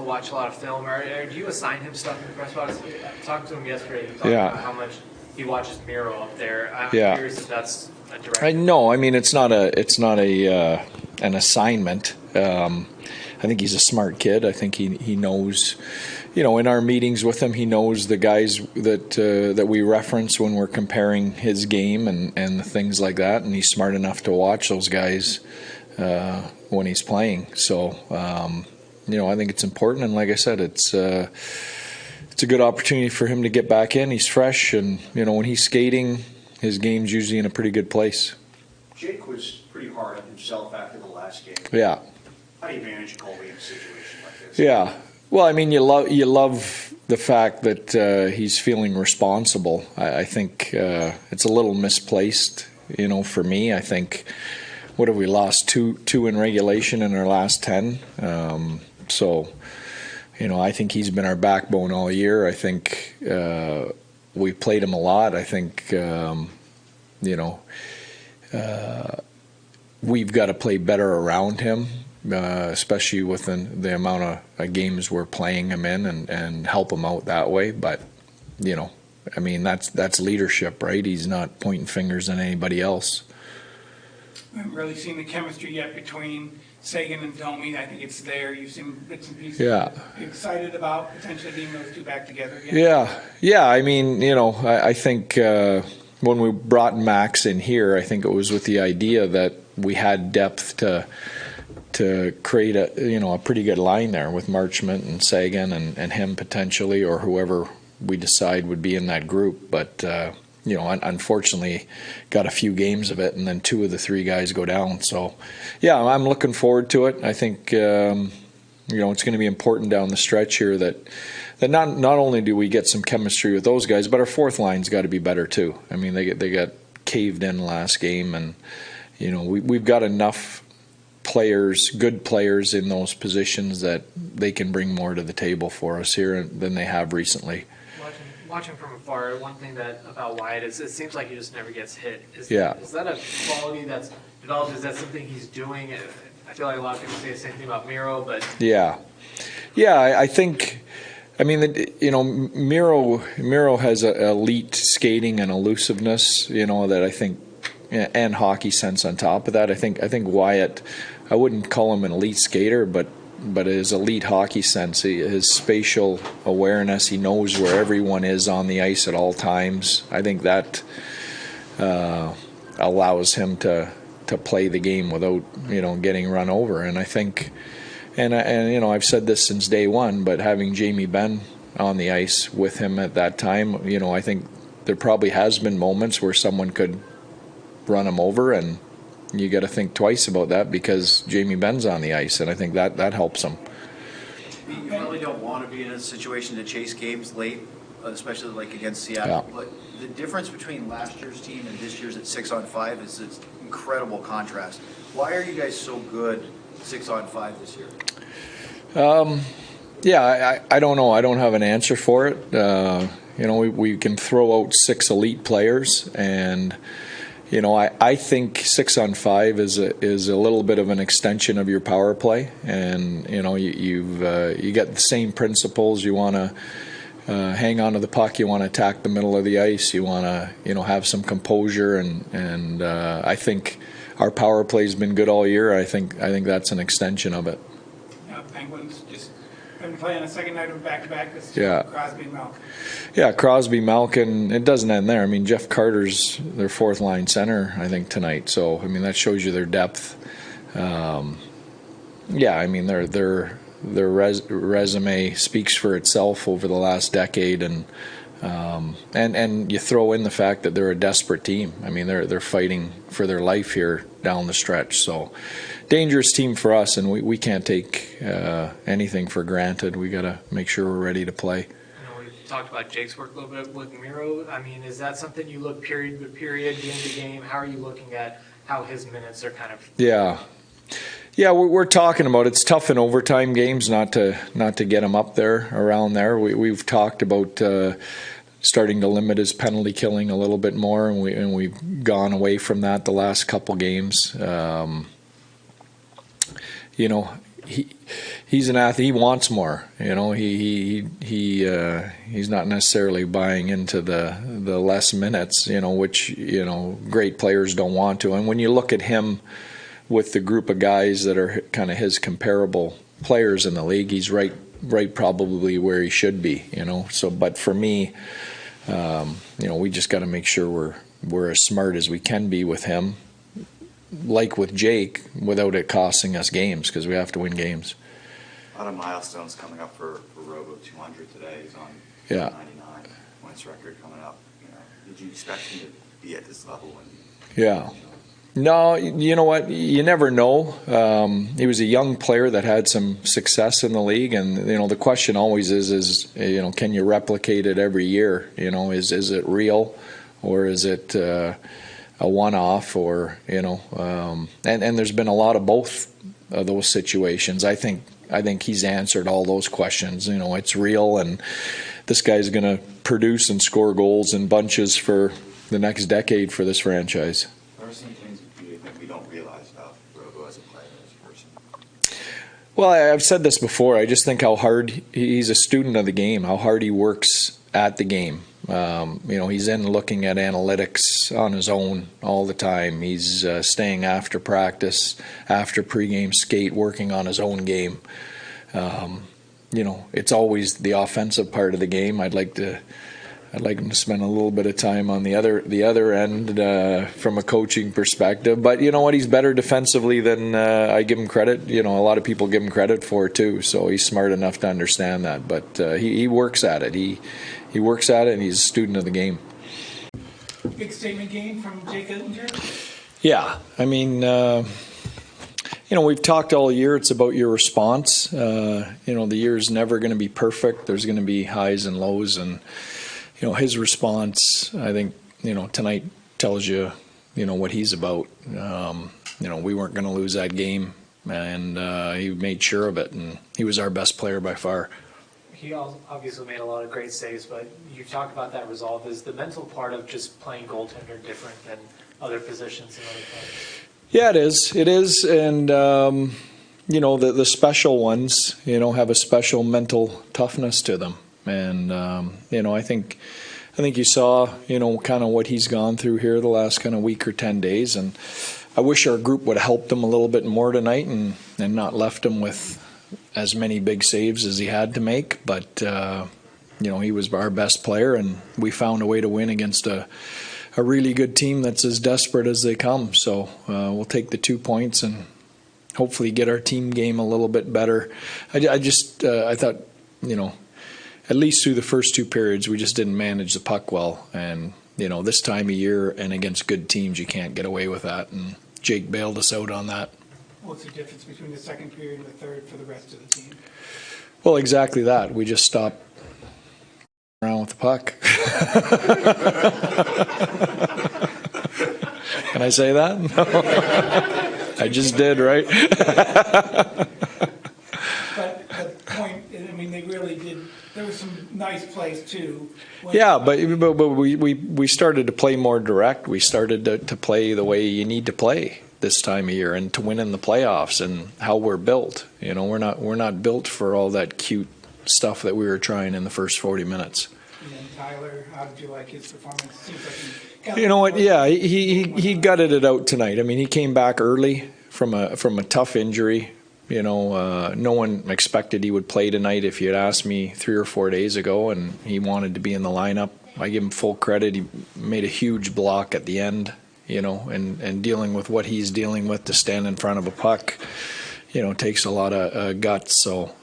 watch a lot of film. Or do you assign him stuff in the press box? I talked to him yesterday. He talked Yeah. about how much he watches Miro up there. I'm Yeah. curious if that's a direct. I mean, it's not an assignment. I think he's a smart kid. I think he knows, in our meetings with him, he knows the guys that we reference when we're comparing his game and things like that. And he's smart enough to watch those guys when he's playing. So, I think it's important. And like I said, it's a good opportunity for him to get back in. He's fresh, and when he's skating, his game's usually in a pretty good place. Jake was pretty hard on himself after the last game. Yeah. How do you manage Colby in a situation like this? Yeah. Well, I mean, you love the fact that he's feeling responsible. I think it's a little misplaced, for me. I think, what have we lost? Two in regulation in our last 10. So, I think he's been our backbone all year. I think we played him a lot. I think, we've got to play better around him. Especially within the amount of games we're playing him in, and help him out that way. But, I mean, that's leadership, right? He's not pointing fingers at anybody else. We haven't really seen the chemistry yet between Seguin and Domi. I think it's there. You've seen bits and pieces. Yeah. You're excited about potentially being those two back together again? Yeah. I mean, I think when we brought Max in here, I think it was with the idea that we had depth to create a pretty good line there with Marchment and Seguin and him potentially, or whoever we decide would be in that group. But unfortunately, got a few games of it, and then 2 of the 3 guys go down. So, yeah, I'm looking forward to it. I think it's going to be important down the stretch here that not only do we get some chemistry with those guys, but our fourth line's got to be better too. I mean, they got caved in last game, and we've got enough good players in those positions that they can bring more to the table for us here than they have recently. Watching from afar, one thing about Wyatt is it seems like he just never gets hit. Is that a quality that's developed? Is that something he's doing? I feel like a lot of people say the same thing about Miro, but yeah, I think. I mean, Miro has a elite skating and elusiveness, that I think, and hockey sense on top of that. I think Wyatt, I wouldn't call him an elite skater, but his elite hockey sense, his spatial awareness, he knows where everyone is on the ice at all times. I think that allows him to play the game without getting run over. And I think, and I've said this since day one, but having Jamie Benn on the ice with him at that time, I think there probably has been moments where someone could run him over, and you got to think twice about that because Jamie Benn's on the ice, and I think that helps him. You really don't want to be in a situation to chase games late, especially like against Seattle. Yeah. But the difference between last year's team and this year's at 6-on-5 is it's incredible contrast. Why are you guys so good 6-on-5 this year? I don't know. I don't have an answer for it. We can throw out 6 elite players, and I think 6-on-5 is a little bit of an extension of your power play, and you get the same principles. You want to hang on to the puck. You want to attack the middle of the ice. You want to have some composure, and I think our power play's been good all year. I think that's an extension of it. Penguins just been playing a second night of back-to-back. Crosby and Malkin. Yeah, Crosby, Malkin. It doesn't end there. I mean, Jeff Carter's their fourth line center, I think, tonight. So I mean, that shows you their depth. I mean, their resume speaks for itself over the last decade, and you throw in the fact that they're a desperate team. I mean, they're fighting for their life here down the stretch. So dangerous team for us, and we can't take anything for granted. We got to make sure we're ready to play. We've talked about Jake's work a little bit with Miro. I mean, is that something you look period to period, game to game? How are you looking at how his minutes are kind of? Yeah, we're talking about it's tough in overtime games not to get him up there around there. We've talked about starting to limit his penalty killing a little bit more, and we've gone away from that the last couple games. he's an athlete. He wants more. He's not necessarily buying into the less minutes, which great players don't want to. And when you look at him with the group of guys that are kind of his comparable players in the league, he's right probably where he should be. So, but for me, we just got to make sure we're as smart as we can be with him, like with Jake, without it costing us games, because we have to win games. A lot of milestones coming up for Robo 200 today. He's on 99 points record coming up. Did you expect him to be at this level? Yeah. No, you know what? You never know. He was a young player that had some success in the league, and the question always is can you replicate it every year? Is it real, or is it a one-off, or and there's been a lot of both of those situations. I think he's answered all those questions. It's real, and this guy's going to produce and score goals in bunches for the next decade for this franchise. What are some things you think we don't realize about Robo as a player, as a person? Well, I've said this before. I just think how hard he's a student of the game, how hard he works at the game. He's in looking at analytics on his own all the time. He's staying after practice, after pregame skate, working on his own game. It's always the offensive part of the game. I'd like him to spend a little bit of time on the other end from a coaching perspective. But you know what? He's better defensively than I give him credit. A lot of people give him credit for it too. So he's smart enough to understand that. But he works at it. He works at it, and he's a student of the game. Big statement game from Jake Oettinger? Yeah. I mean, we've talked all year. It's about your response. The year's never going to be perfect. There's going to be highs and lows, and his response, I think, tonight tells you, what he's about. We weren't going to lose that game, and he made sure of it, and he was our best player by far. He obviously made a lot of great saves, but you talk about that resolve. Is the mental part of just playing goaltender different than other positions and other players? Yeah, it is. It is, and the special ones, have a special mental toughness to them. And I think you saw kind of what he's gone through here the last kind of week or 10 days, and I wish our group would have helped him a little bit more tonight and not left him with as many big saves as he had to make. But he was our best player, and we found a way to win against a really good team that's as desperate as they come. So we'll take the 2 points and hopefully get our team game a little bit better. I thought at least through the first 2 periods, we just didn't manage the puck well. And, this time of year and against good teams, you can't get away with that. And Jake bailed us out on that. What's the difference between the second period and the third for the rest of the team? Well, exactly that. We just stopped around with the puck. Can I say that? No. I just did, right? But the point, they really did. There was some nice plays too. Yeah, but we started to play more direct. We started to play the way you need to play this time of year, and to win in the playoffs, and how we're built. We're not built for all that cute stuff that we were trying in the first 40 minutes. And then Tyler, how did you like his performance? Seems like You know what? Yeah, he gutted it out tonight. I mean, he came back early from a tough injury. No one expected he would play tonight. If you had asked me 3 or 4 days ago, and he wanted to be in the lineup, I give him full credit. He made a huge block at the end, and dealing with what he's dealing with to stand in front of a puck, takes a lot of guts. So,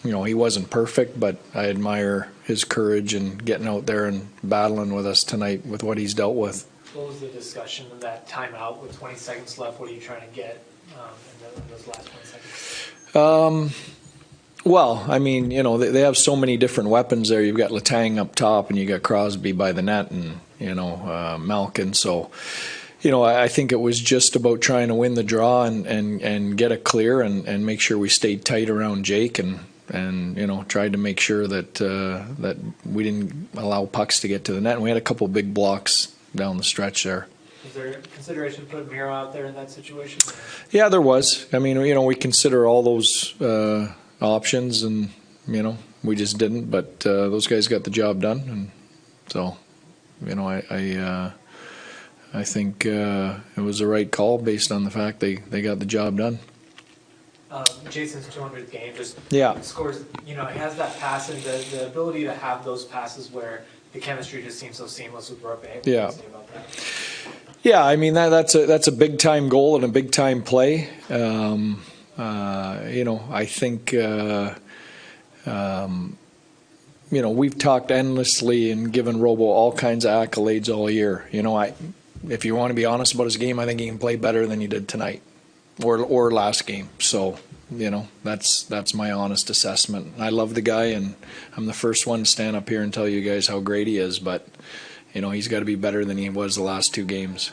he wasn't perfect, but I admire his courage and getting out there and battling with us tonight with what he's dealt with. What was the discussion in that timeout with 20 seconds left? What are you trying to get in those last 20 seconds? Well, I mean, they have so many different weapons there. You've got Letang up top, and you got Crosby by the net, and Malkin. So, I think it was just about trying to win the draw and get it clear and make sure we stayed tight around Jake and tried to make sure that we didn't allow pucks to get to the net. And we had a couple big blocks down the stretch there. Was there consideration to put Miro out there in that situation? Yeah, there was. I mean, we consider all those options, and we just didn't. But those guys got the job done, and so I think it was the right call based on the fact they got the job done. Jason's 200th game just Yeah. scores. He has that pass and the ability to have those passes where the chemistry just seems so seamless with Brooke. Yeah. What do you say about that? Yeah, I mean that's a big time goal and a big time play. I think we've talked endlessly and given Robo all kinds of accolades all year. If you want to be honest about his game, I think he can play better than he did tonight or last game. So that's my honest assessment. I love the guy, and I'm the first one to stand up here and tell you guys how great he is. But he's got to be better than he was the last two games.